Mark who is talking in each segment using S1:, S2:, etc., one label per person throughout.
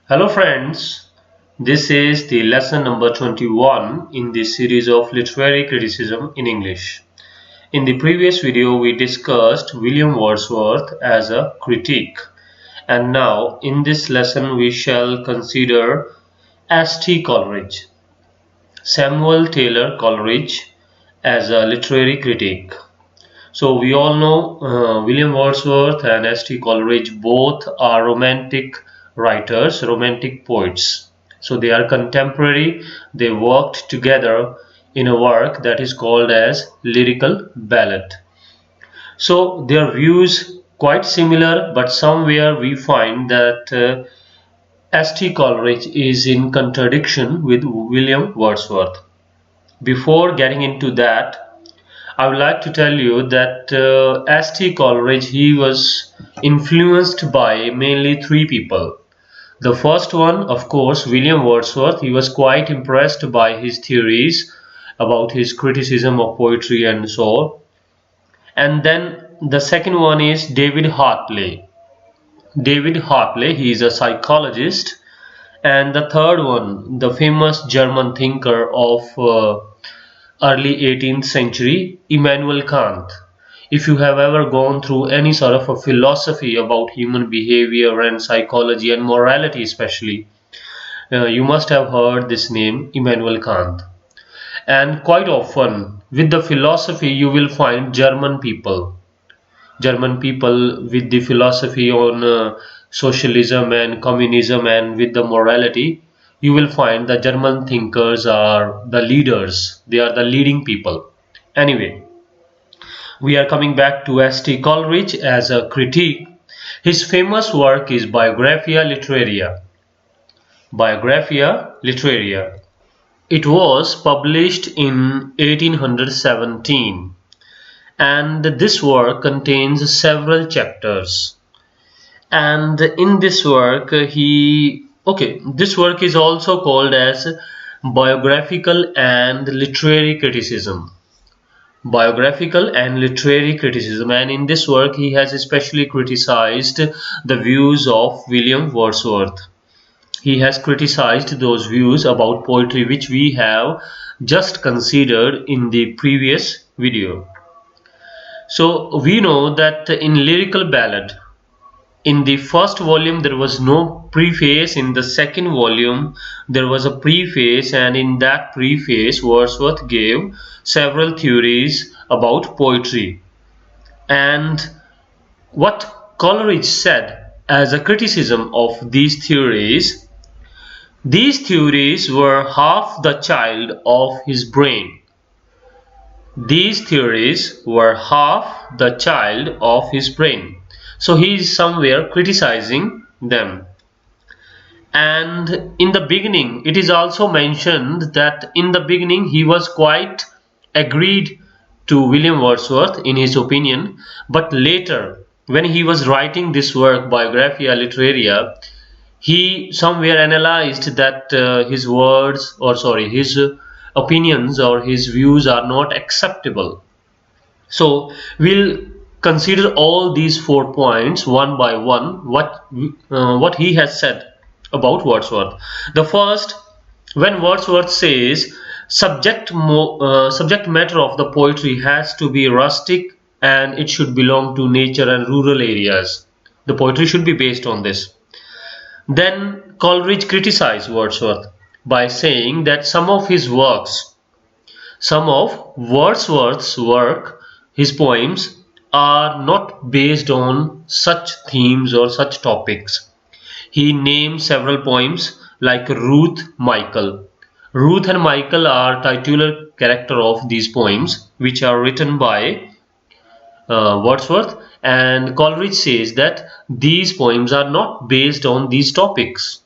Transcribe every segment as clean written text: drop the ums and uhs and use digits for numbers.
S1: Hello friends, this is the lesson number 21 in the series of literary criticism in English. In the previous video we discussed William Wordsworth as a critic, and now in this lesson we shall consider S.T. Coleridge, Samuel Taylor Coleridge, as a literary critic. So we all know William Wordsworth and S.T. Coleridge both are romantic writers, romantic poets. So they are contemporary. They worked together in a work that is called as lyrical ballad. So their views quite similar, but somewhere we find that S.T. Coleridge is in contradiction with William Wordsworth. Before getting into that, I would like to tell you that S.T. Coleridge, he was influenced by mainly three people. The first one, of course, William Wordsworth. He was quite impressed by his theories about his criticism of poetry and so on. And then the second one is David Hartley. David Hartley, he is a psychologist. And the third one, the famous German thinker of early 18th century, Immanuel Kant. If you have ever gone through any sort of a philosophy about human behavior and psychology and morality especially, you must have heard this name, Immanuel Kant. And quite often with the philosophy you will find German people with the philosophy on socialism and communism, and with the morality you will find the German thinkers are the leaders, they are the leading people. Anyway, we are coming back to S.T. Coleridge as a critique. His famous work is Biographia Literaria. Biographia Literaria. It was published in 1817, and this work contains several chapters. And in this work this work is also called as biographical and literary criticism. Biographical and literary criticism, and in this work he has especially criticized the views of William Wordsworth. He has criticized those views about poetry which we have just considered in the previous video. So we know that in lyrical ballad, in the first volume there was no preface, in the second volume there was a preface, and in that preface Wordsworth gave several theories about poetry. And what Coleridge said as a criticism of these theories were half the child of his brain. These theories were half the child of his brain. So he is somewhere criticizing them. And in the beginning, it is also mentioned that in the beginning he was quite agreed to William Wordsworth in his opinion, but later when he was writing this work, Biographia Literaria, he somewhere analyzed that his opinions or his views are not acceptable. So we'll consider all these 4 points one by one, what he has said about Wordsworth. The first, when Wordsworth says subject matter of the poetry has to be rustic and it should belong to nature and rural areas. The poetry should be based on this. Then Coleridge criticized Wordsworth by saying that some of Wordsworth's work, his poems, are not based on such themes or such topics. He named several poems like Ruth, Michael. Ruth and Michael are titular character of these poems which are written by Wordsworth, and Coleridge says that these poems are not based on these topics.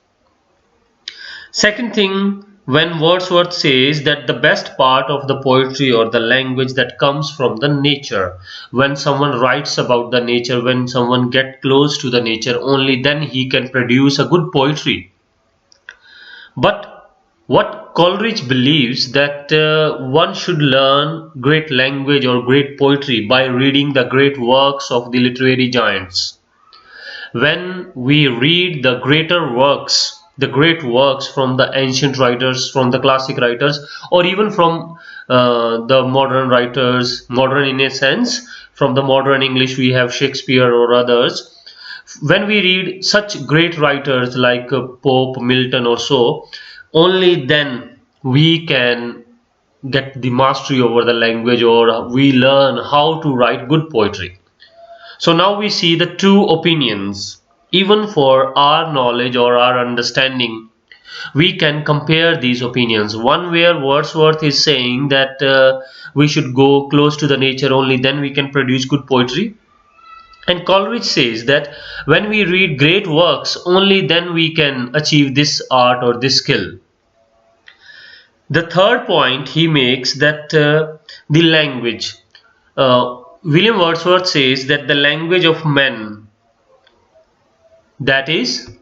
S1: Second thing, when Wordsworth says that the best part of the poetry or the language that comes from the nature, when someone writes about the nature, when someone gets close to the nature, only then he can produce a good poetry. But what Coleridge believes that one should learn great language or great poetry by reading the great works of the literary giants. When we read the greater works, the great works from the ancient writers, from the classic writers, or even from the modern writers, modern in a sense, from the modern English we have Shakespeare or others. When we read such great writers like Pope, Milton or so, only then we can get the mastery over the language, or we learn how to write good poetry. So now we see the two opinions. Even for our knowledge or our understanding, we can compare these opinions. One where Wordsworth is saying that we should go close to the nature, only then we can produce good poetry. And Coleridge says that when we read great works, only then we can achieve this art or this skill. The third point he makes that the language. William Wordsworth says that the language of men that is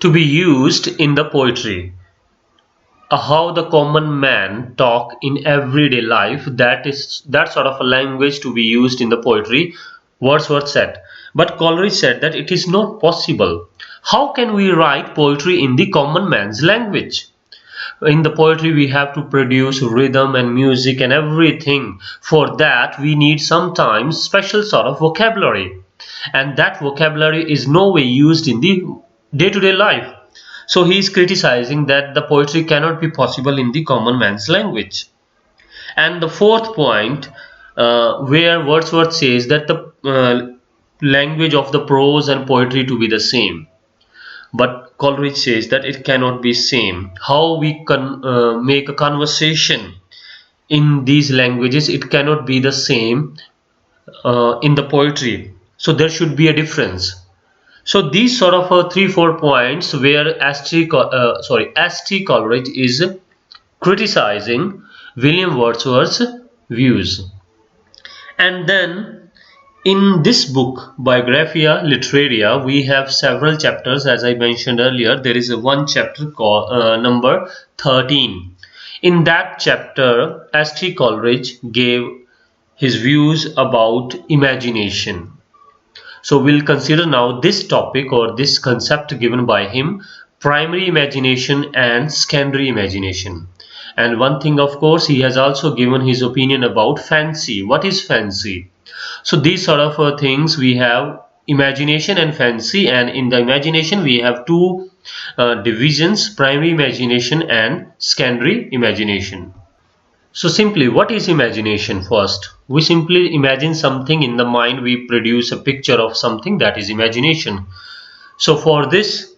S1: to be used in the poetry, how the common man talk in everyday life, that sort of a language to be used in the poetry, Wordsworth said. But Coleridge said that it is not possible. How can we write poetry in the common man's language? In the poetry we have to produce rhythm and music and everything. For that we need sometimes special sort of vocabulary, and that vocabulary is no way used in the day-to-day life. So he is criticizing that the poetry cannot be possible in the common man's language. And the fourth point, where Wordsworth says that the language of the prose and poetry to be the same. But Coleridge says that it cannot be same. How we can make a conversation in these languages, it cannot be the same in the poetry. So there should be a difference. So these sort of 3-4 points where S.T. Coleridge is criticizing William Wordsworth's views. And then in this book, Biographia Literaria, we have several chapters. As I mentioned earlier, there is one chapter called number 13. In that chapter, S.T. Coleridge gave his views about imagination. So we'll consider now this topic or this concept given by him, primary imagination and secondary imagination. And one thing, of course, he has also given his opinion about fancy. What is fancy? So these sort of things, we have imagination and fancy, and in the imagination we have two divisions, primary imagination and secondary imagination. So simply, what is imagination? First, we simply imagine something in the mind, we produce a picture of something, that is imagination. So for this,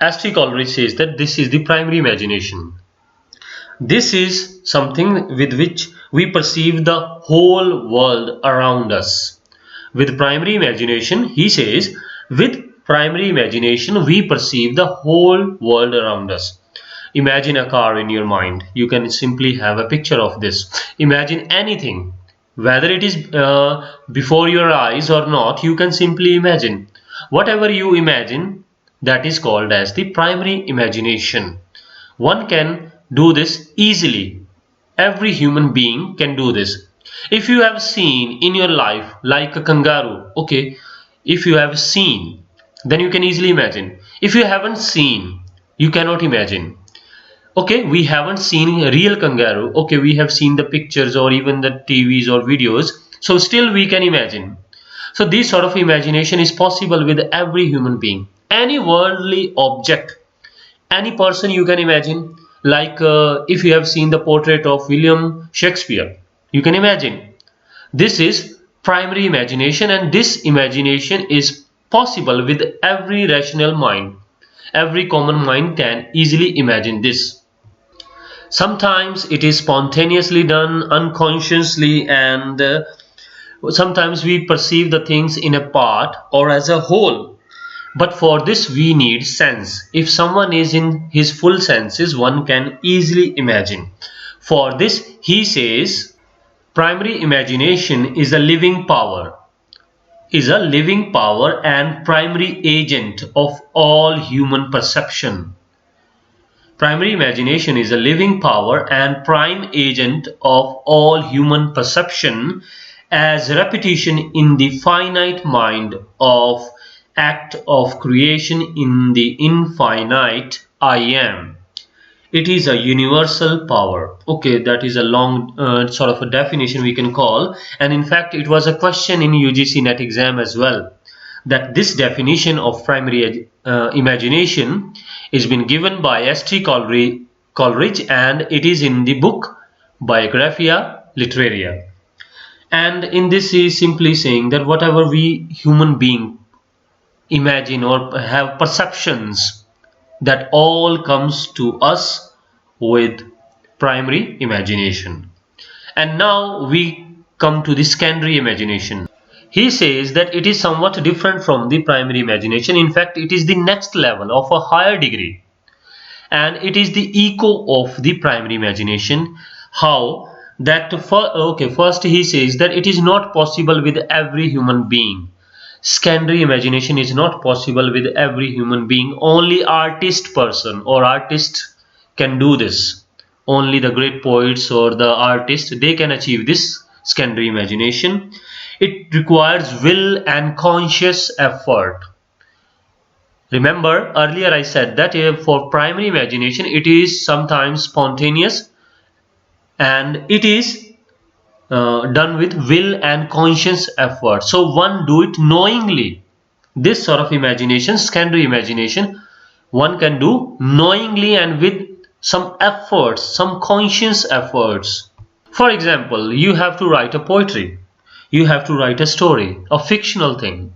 S1: S.T. Coleridge says that this is the primary imagination. This is something with which we perceive the whole world around us. With primary imagination, he says, with primary imagination we perceive the whole world around us. Imagine a car in your mind. You can simply have a picture of this. Imagine anything, whether it is before your eyes or not, you can simply imagine. Whatever you imagine, that is called as the primary imagination. One can do this easily. Every human being can do this. If you have seen in your life like a kangaroo, okay, if you have seen, then you can easily imagine. If you haven't seen, you cannot imagine. Okay, we haven't seen a real kangaroo. Okay, we have seen the pictures or even the TVs or videos. So still we can imagine. So this sort of imagination is possible with every human being. Any worldly object, any person you can imagine. Like if you have seen the portrait of William Shakespeare, you can imagine. This is primary imagination, and this imagination is possible with every rational mind. Every common mind can easily imagine this. Sometimes it is spontaneously done, unconsciously, and sometimes we perceive the things in a part or as a whole. But for this we need sense. If someone is in his full senses, one can easily imagine. For this he says, primary imagination is a living power. And primary agent of all human perception. Primary imagination is a living power and prime agent of all human perception, as repetition in the finite mind of act of creation in the infinite I am. It is a universal power. Okay, that is a long sort of a definition we can call, and in fact it was a question in UGC NET exam as well, that this definition of primary imagination is been given by S.T. Coleridge, and it is in the book Biographia Literaria. And in this he is simply saying that whatever we human being imagine or have perceptions, that all comes to us with primary imagination. And now we come to the secondary imagination. He says that it is somewhat different from the primary imagination. In fact, it is the next level of a higher degree, and it is the echo of the primary imagination. How? That first he says that it is not possible with every human being. Secondary imagination is not possible with every human being. Only artist person or artist can do this. Only the great poets or the artists, they can achieve this secondary imagination. It requires will and conscious effort. Remember, earlier I said that for primary imagination it is sometimes spontaneous, and it is done with will and conscious effort. So one do it knowingly. This sort of imagination, secondary imagination, one can do knowingly and with some efforts, some conscious efforts. For example, you have to write a poetry. You have to write a story, a fictional thing.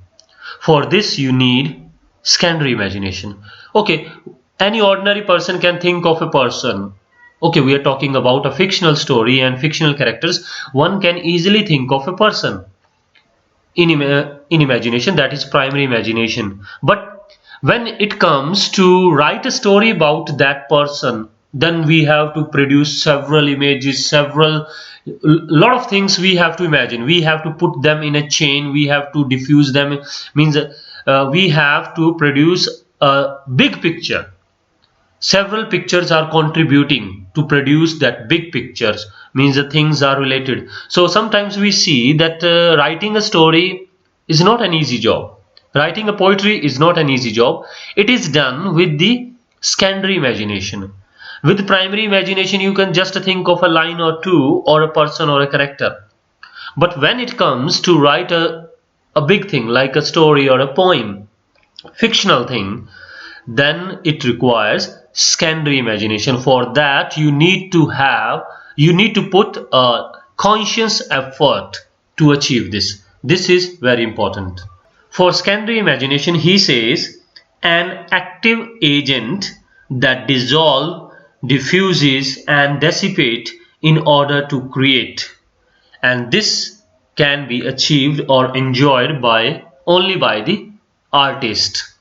S1: For this you need secondary imagination. Okay, any ordinary person can think of a person. Okay, we are talking about a fictional story and fictional characters. One can easily think of a person in imagination, that is primary imagination. But when it comes to write a story about that person, then we have to produce several images, lot of things we have to imagine. We have to put them in a chain, we have to diffuse them, means we have to produce a big picture. Several pictures are contributing to produce that big pictures, means the things are related. So sometimes we see that writing a story is not an easy job. Writing a poetry is not an easy job. It is done with the secondary imagination. With primary imagination you can just think of a line or two or a person or a character. But when it comes to write a big thing like a story or a poem, fictional thing, then it requires secondary imagination. For that you need to put a conscious effort to achieve this. This is very important. For secondary imagination, he says, an active agent that dissolve, diffuses and dissipate in order to create, and this can be achieved or enjoyed only by the artist.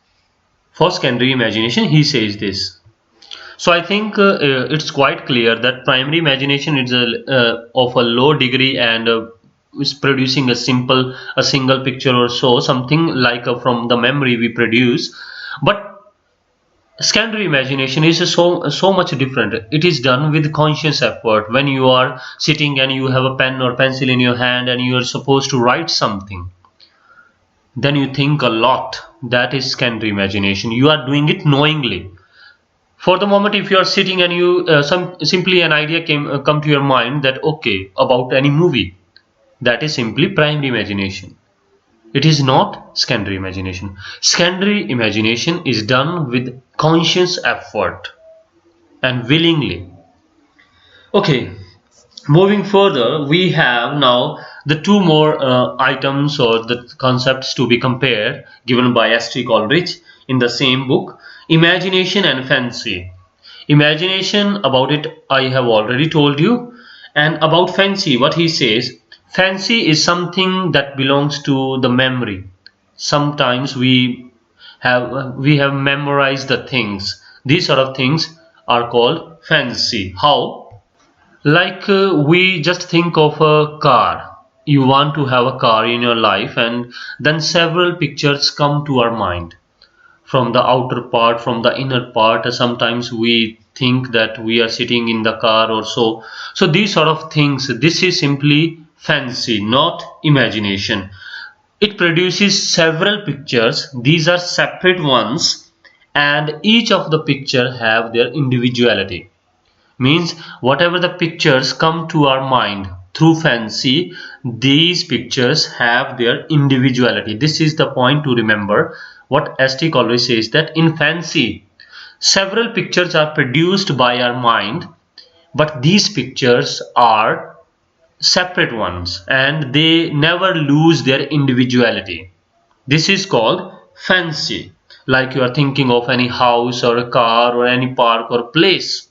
S1: For secondary imagination he says this. So I think it's quite clear that primary imagination is of a low degree and is producing a single picture or so, something like from the memory we produce. But secondary imagination is so much different. It is done with conscious effort. When you are sitting and you have a pen or pencil in your hand and you are supposed to write something, then you think a lot. That is secondary imagination. You are doing it knowingly. For the moment, if you are sitting and you simply an idea come to your mind that okay, about any movie, that is simply primary imagination. It is not secondary imagination. Secondary imagination is done with conscious effort and willingly. Okay, moving further, we have now the two more items or the concepts to be compared given by S.T. Coleridge in the same book, imagination and fancy. Imagination, about it I have already told you, and about fancy, what he says, fancy is something that belongs to the memory. Sometimes we have memorized the things. These sort of things are called fancy. How? Like we just think of a car. You want to have a car in your life, and then several pictures come to our mind. From the outer part, from the inner part, sometimes we think that we are sitting in the car or so. So these sort of things, this is simply fancy, not imagination. It produces several pictures. These are separate ones, and each of the picture have their individuality. Means whatever the pictures come to our mind through fancy, these pictures have their individuality. This is the point to remember. What St. Coleridge says, that in fancy several pictures are produced by our mind, but these pictures are separate ones and they never lose their individuality. This is called fancy. Like you are thinking of any house or a car or any park or place.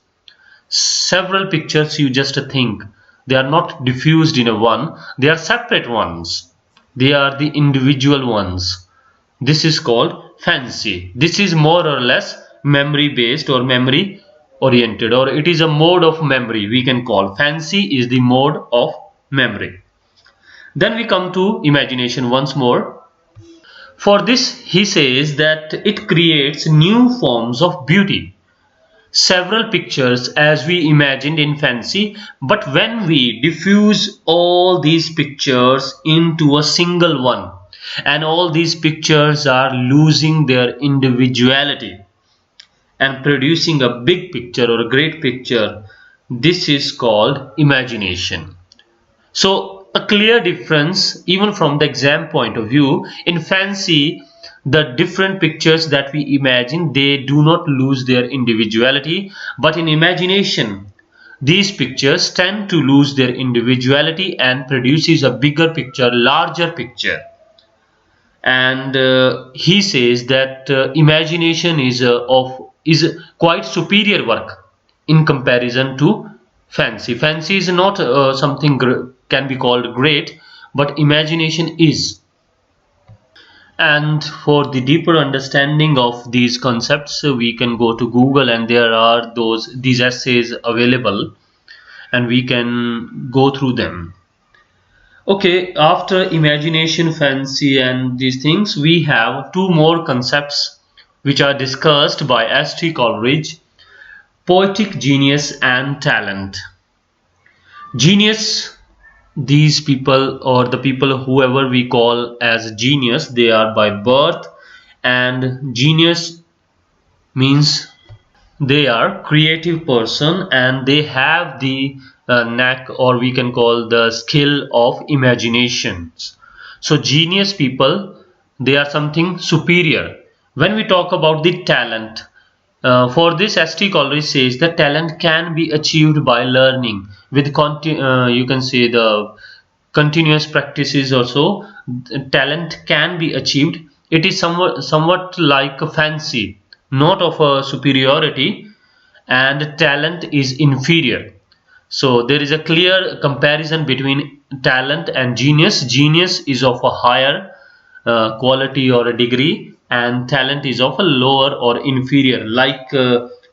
S1: Several pictures you just think. They are not diffused in a one. They are separate ones. They are the individual ones. This is called fancy. This is more or less memory based or memory oriented, or it is a mode of memory we can call. Fancy is the mode of memory. Then we come to imagination once more. For this he says that it creates new forms of beauty. Several pictures as we imagined in fancy, but when we diffuse all these pictures into a single one, and all these pictures are losing their individuality and producing a big picture or a great picture, this is called imagination. So a clear difference even from the exam point of view. In fancy, the different pictures that we imagine, they do not lose their individuality, but in imagination these pictures tend to lose their individuality and produces a bigger picture, larger picture. And he says that imagination is quite superior work in comparison to fancy. Fancy is not something can be called great, but imagination is. And for the deeper understanding of these concepts, we can go to Google, and there are these essays available, and we can go through them. Okay, after imagination, fancy, and these things, we have two more concepts which are discussed by St. Coleridge: poetic genius and talent. Genius, these people, or the people whoever we call as genius, they are by birth, and genius means they are creative person and they have the knack, or we can call the skill of imaginations. So genius people, they are something superior. When we talk about the talent, for this St. Coleridge says that talent can be achieved by learning with you can say the continuous practices. Also talent can be achieved. It is somewhat like a fancy, not of a superiority, and talent is inferior. So there is a clear comparison between talent and genius. Genius is of a higher quality or a degree, and talent is of a lower or inferior. Like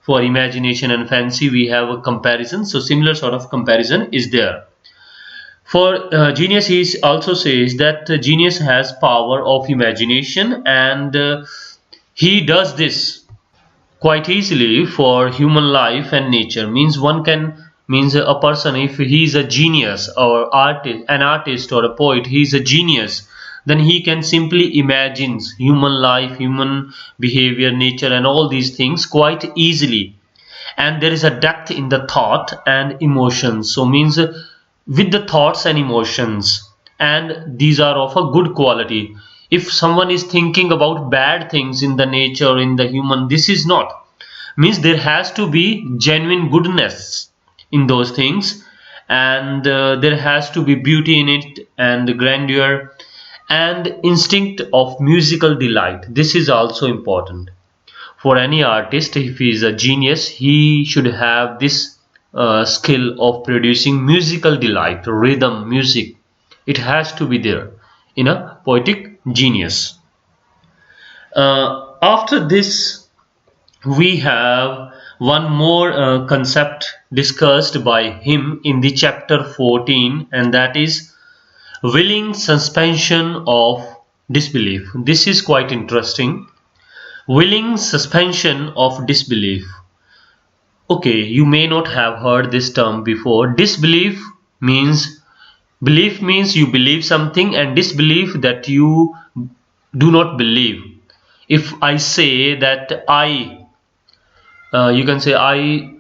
S1: for imagination and fancy we have a comparison, so similar sort of comparison is there. For genius, he also says that genius has power of imagination, and he does this quite easily for human life and nature. Means a person, if he is a genius or an artist or a poet, he is a genius, then he can simply imagine human life, human behavior, nature, and all these things quite easily. And there is a depth in the thought and emotions. So means with the thoughts and emotions, and these are of a good quality. If someone is thinking about bad things in the nature, in the human, this is not. Means there has to be genuine goodness in those things, and there has to be beauty in it, and grandeur, and instinct of musical delight. This is also important for any artist. If he is a genius, he should have this skill of producing musical delight, rhythm, music. It has to be there in a poetic genius. After this, we have one more concept discussed by him in the chapter 14, and that is willing suspension of disbelief. This is quite interesting. Willing suspension of disbelief. Okay, you may not have heard this term before. Disbelief means, belief means you believe something, and disbelief that you do not believe. If I say that you can say I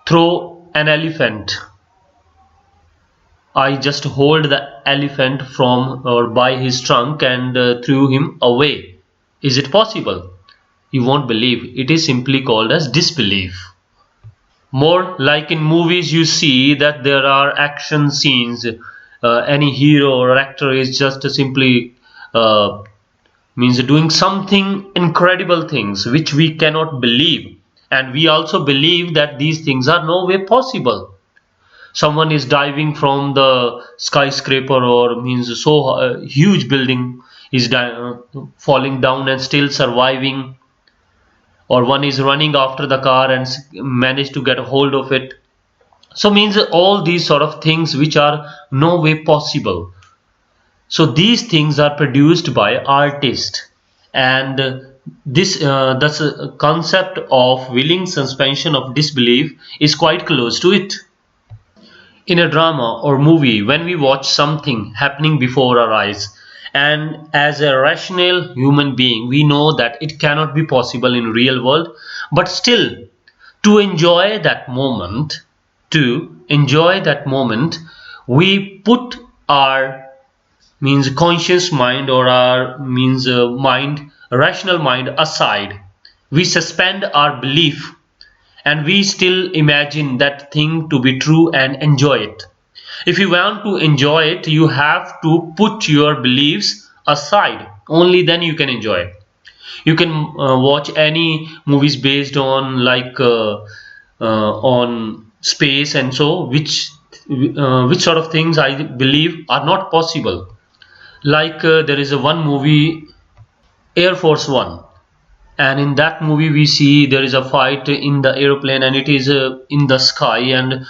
S1: throw an elephant, I just hold the elephant from or by his trunk and threw him away. Is it possible? You won't believe. It is simply called as disbelief. More like in movies, you see that there are action scenes. Any hero or actor is just simply means doing something incredible things which we cannot believe, and we also believe that these things are no way possible. Someone is diving from the skyscraper or means so huge building is falling down and still surviving, or one is running after the car and managed to get a hold of it. So means all these sort of things which are no way possible. So these things are produced by artists, and the concept of willing suspension of disbelief is quite close to it. In a drama or movie, when we watch something happening before our eyes, and as a rational human being we know that it cannot be possible in real world, but still to enjoy that moment, we put our means conscious mind or our means mind rational mind aside. We suspend our belief and we still imagine that thing to be true and enjoy it. If you want to enjoy it, you have to put your beliefs aside. Only then you can enjoy it. You can watch any movies based on on space and so which sort of things I believe are not possible. There is a one movie, Air Force One, and in that movie we see there is a fight in the aeroplane and it is in the sky, and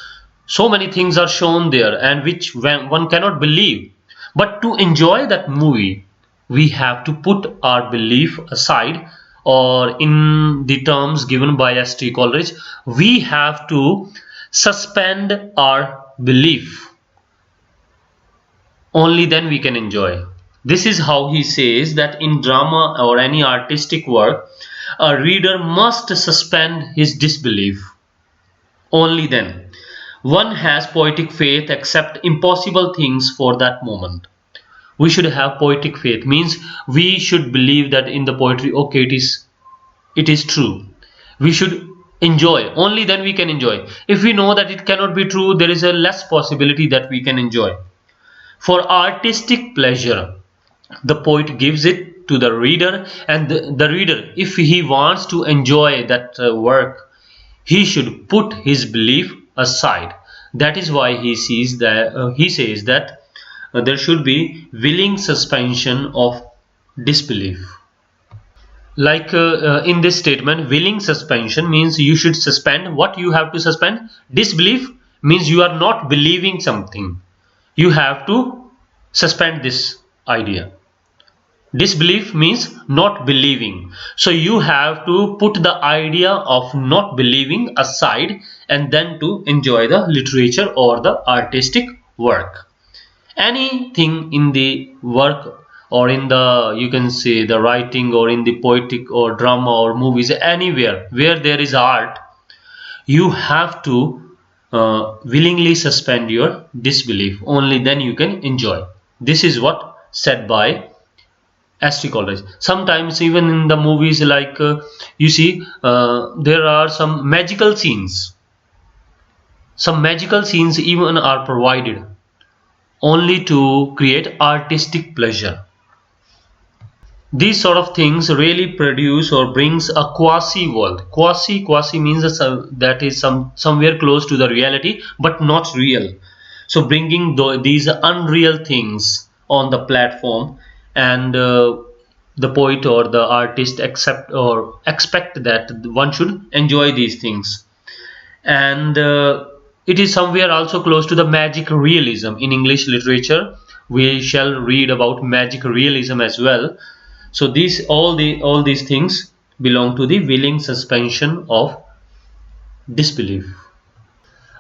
S1: so many things are shown there and which one cannot believe. But to enjoy that movie we have to put our belief aside, or in the terms given by St. Coleridge, we have to suspend our belief. Only then we can enjoy. This is how he says that in drama or any artistic work, a reader must suspend his disbelief. Only then one has poetic faith, accept impossible things for that moment. We should have poetic faith, means we should believe that in the poetry, okay, it is true. We should enjoy. Only then we can enjoy. If we know that it cannot be true, there is a less possibility that we can enjoy. For artistic pleasure, the poet gives it to the reader, and the reader, if he wants to enjoy that work, he should put his belief aside. That is why he says that there should be willing suspension of disbelief. In this statement, willing suspension means you should suspend. What you have to suspend? Disbelief means you are not believing something. You have to suspend this idea. Disbelief means not believing. So you have to put the idea of not believing aside and then to enjoy the literature or the artistic work. Anything in the work or in the, you can say, the writing or in the poetic or drama or movies, anywhere where there is art, you have to willingly suspend your disbelief. Only then you can enjoy. This is what said by St. Coleridge. Sometimes even in the movies, you see there are some magical scenes. Some magical scenes even are provided only to create artistic pleasure. These sort of things really produce or brings a quasi world. Quasi means that is somewhere close to the reality but not real. So bringing these unreal things on the platform, and the poet or the artist expect that one should enjoy these things. And it is somewhere also close to the magic realism. In English literature we shall read about magic realism as well. So all these things belong to the willing suspension of disbelief.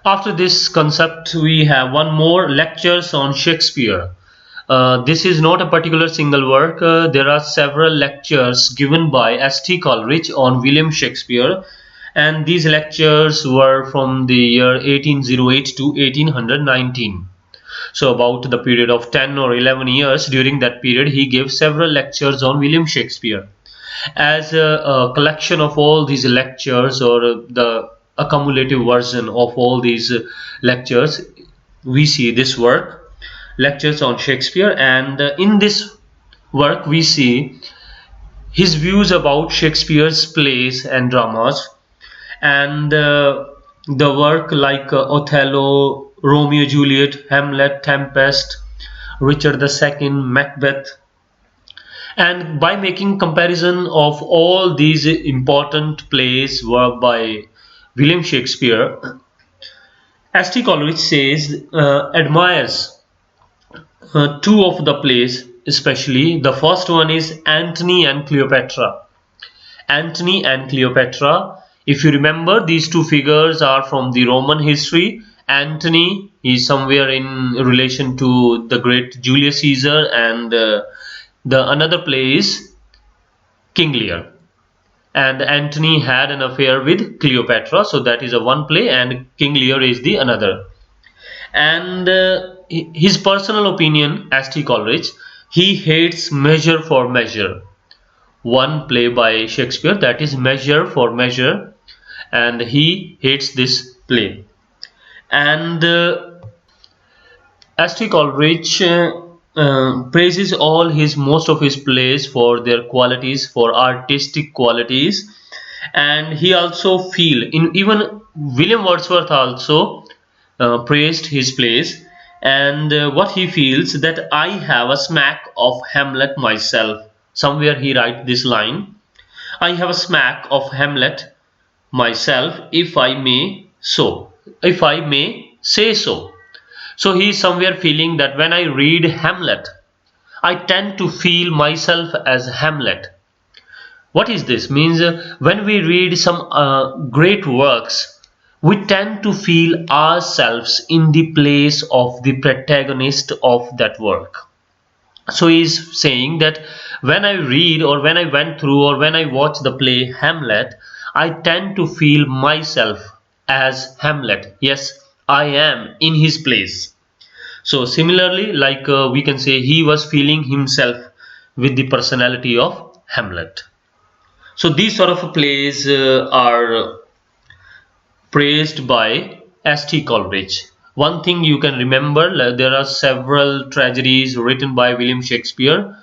S1: After this concept we have one more, lectures on Shakespeare. This is not a particular single work. There are several lectures given by S.T. Coleridge on William Shakespeare, and these lectures were from the year 1808 to 1819. So about the period of 10 or 11 years. During that period he gave several lectures on William Shakespeare. As a collection of all these lectures, or the accumulative version of all these lectures, we see this work, Lectures on Shakespeare, and in this work we see his views about Shakespeare's plays and dramas, and the work like Othello, Romeo Juliet, Hamlet, Tempest, Richard II, Macbeth. And by making comparison of all these important plays work by William Shakespeare, S.T. Coleridge says, admires two of the plays especially. The first one is Antony and Cleopatra. Antony and Cleopatra, if you remember, these two figures are from the Roman history. Antony is somewhere in relation to the great Julius Caesar, and the another play is King Lear, and Antony had an affair with Cleopatra, so that is a one play, and King Lear is the another. And his personal opinion, S.T. Coleridge, he hates Measure for Measure, one play by Shakespeare, that is Measure for Measure, and he hates this play. And S.T. Coleridge praises most of his plays for their qualities, for artistic qualities, and he also even William Wordsworth also praised his plays, and what he feels that I have a smack of Hamlet myself. Somewhere he writes this line, I have a smack of Hamlet myself, if I may say so. So he is somewhere feeling that when I read Hamlet, I tend to feel myself as Hamlet. What is this? Means when we read some great works, we tend to feel ourselves in the place of the protagonist of that work. So he is saying that when I read, or when I went through, or when I watch the play Hamlet, I tend to feel myself as Hamlet. Yes, I am in his place. So similarly, like we can say he was feeling himself with the personality of Hamlet. So these sort of plays are praised by S.T. Coleridge. One thing you can remember, there are several tragedies written by William Shakespeare,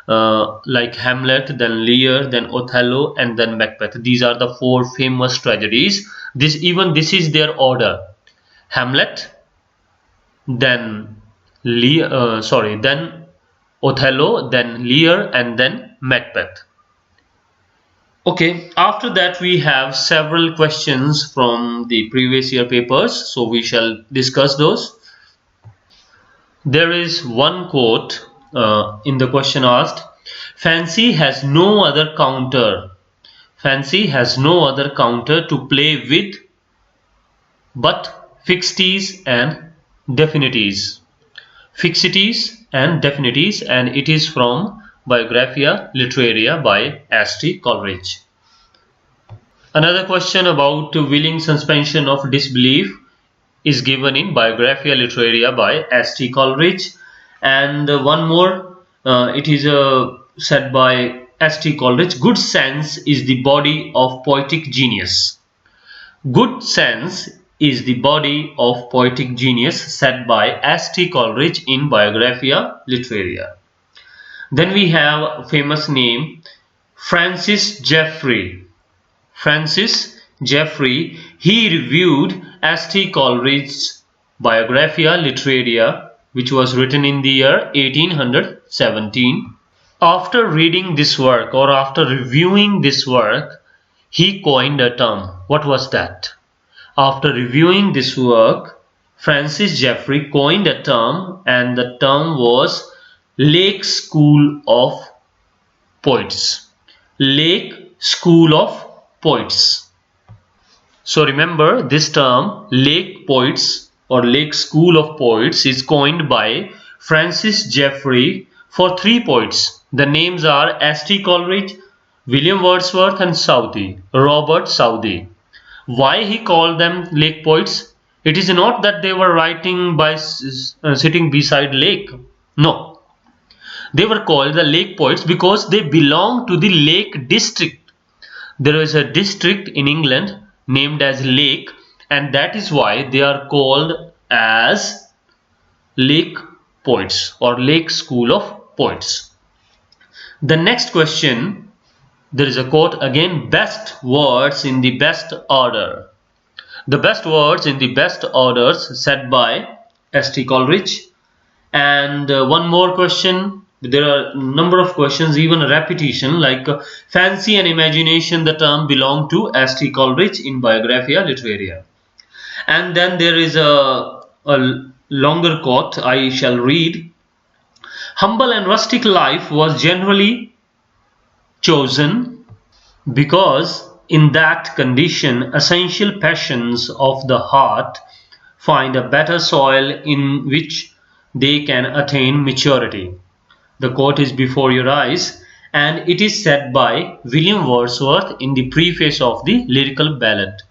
S1: like Hamlet, then Lear, then Othello, and then Macbeth. These are the four famous tragedies. This is their order: Hamlet, then then Othello, then Lear, and then Macbeth. Okay, after that we have several questions from the previous year papers, so we shall discuss those. There is one quote in the question asked, Fancy has no other counter to play with but fixities and definities. And it is from Biographia Literaria by S.T. Coleridge. Another question about willing suspension of disbelief is given in Biographia Literaria by S.T. Coleridge, and one more, it is said by S.T. Coleridge, good sense is the body of poetic genius. Good sense is the body of poetic genius, said by S.T. Coleridge in Biographia Literaria. Then we have a famous name, Francis Jeffrey. He reviewed S.T. Coleridge's Biographia Literaria, which was written in the year 1817. After reading this work, or after reviewing this work, he coined a term. What was that? After reviewing this work, Francis Jeffrey coined a term, and the term was Lake School of Poets. Lake School of Poets. So remember, this term Lake Poets or Lake School of Poets is coined by Francis Jeffrey for 3 poets. The names are S.T. Coleridge, William Wordsworth and Robert Southey. Why he called them lake poets? It is not that they were writing by sitting beside lake. No. They were called the lake poets because they belong to the Lake District. There is a district in England named as Lake, and that is why they are called as Lake Poets or Lake School of Poets. The next question, there is a quote again, best words in the best order. The best words in the best orders said by S.T. Coleridge. And one more question. There are a number of questions, even a repetition like fancy and imagination, the term belong to S.T. Coleridge in Biographia Literaria. And then there is a longer quote I shall read. Humble and rustic life was generally chosen because in that condition essential passions of the heart find a better soil in which they can attain maturity. The quote is before your eyes, and it is said by William Wordsworth in the preface of the Lyrical Ballad.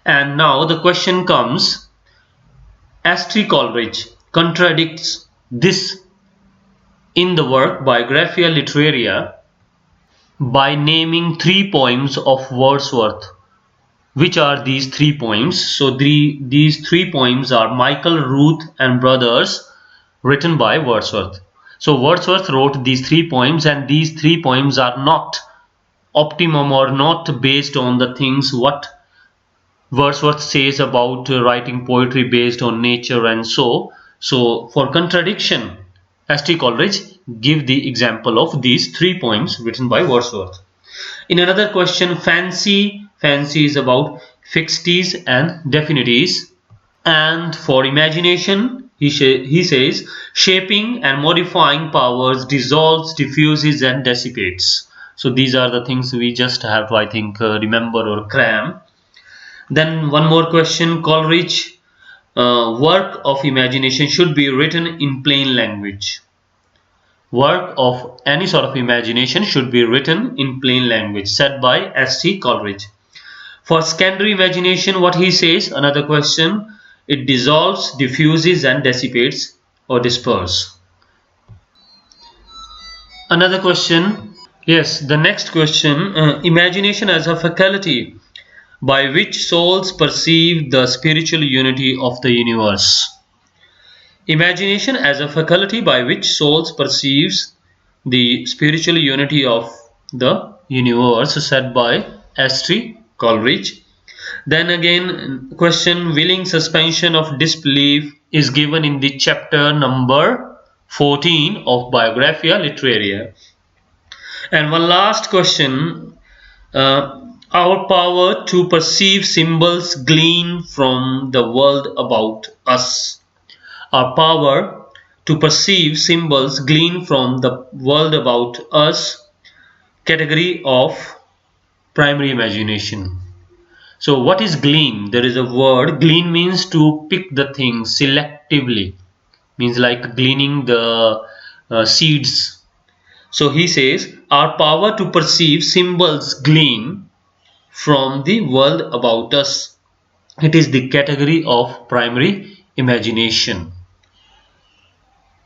S1: And now the question comes, S.T. Coleridge contradicts this in the work Biographia Literaria by naming 3 poems of Wordsworth. Which are these 3 poems? So these 3 poems are Michael, Ruth and Brothers, written by Wordsworth. So Wordsworth wrote these 3 poems, and these 3 poems are not optimum or not based on the things what Wordsworth says about writing poetry based on nature and so for contradiction, S.T. Coleridge give the example of these 3 poems written by Wordsworth. In another question, fancy is about fixities and definities, and for imagination he says shaping and modifying powers, dissolves, diffuses and dissipates. So these are the things we just have to, I think, remember or cram. Then one more question, Coleridge work of imagination should be written in plain language. Work of any sort of imagination should be written in plain language, said by S.T. Coleridge. For secondary imagination, what he says, another question, it dissolves, diffuses and dissipates or disperse. Another question, yes, the next question, imagination as a faculty by which souls perceive the spiritual unity of the universe. Imagination as a faculty by which souls perceives the spiritual unity of the universe, said by S.T. Coleridge. Then again, question, willing suspension of disbelief is given in the chapter number 14 of Biographia Literaria. And one last question, our power to perceive symbols glean from the world about us. Our power to perceive symbols glean from the world about us, category of primary imagination. So what is glean? There is a word, glean means to pick the things selectively, means like gleaning the seeds. So he says our power to perceive symbols glean from the world about us. It is the category of primary imagination.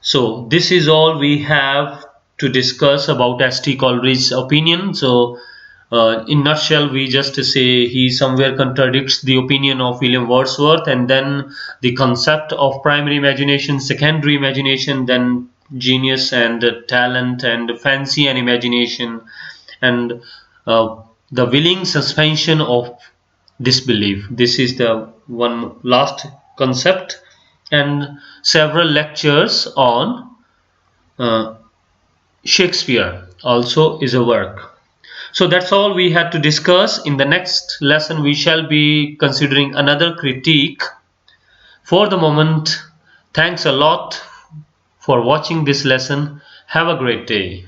S1: So this is all we have to discuss about S.T. Coleridge's opinion. So in nutshell, we just say he somewhere contradicts the opinion of William Wordsworth, and then the concept of primary imagination, secondary imagination, then genius and talent and fancy and imagination, and the willing suspension of disbelief. This is the one last concept, and several lectures on Shakespeare also is a work. So that's all we had to discuss. In the next lesson we shall be considering another critique. For the moment, thanks a lot for watching this lesson. Have a great day.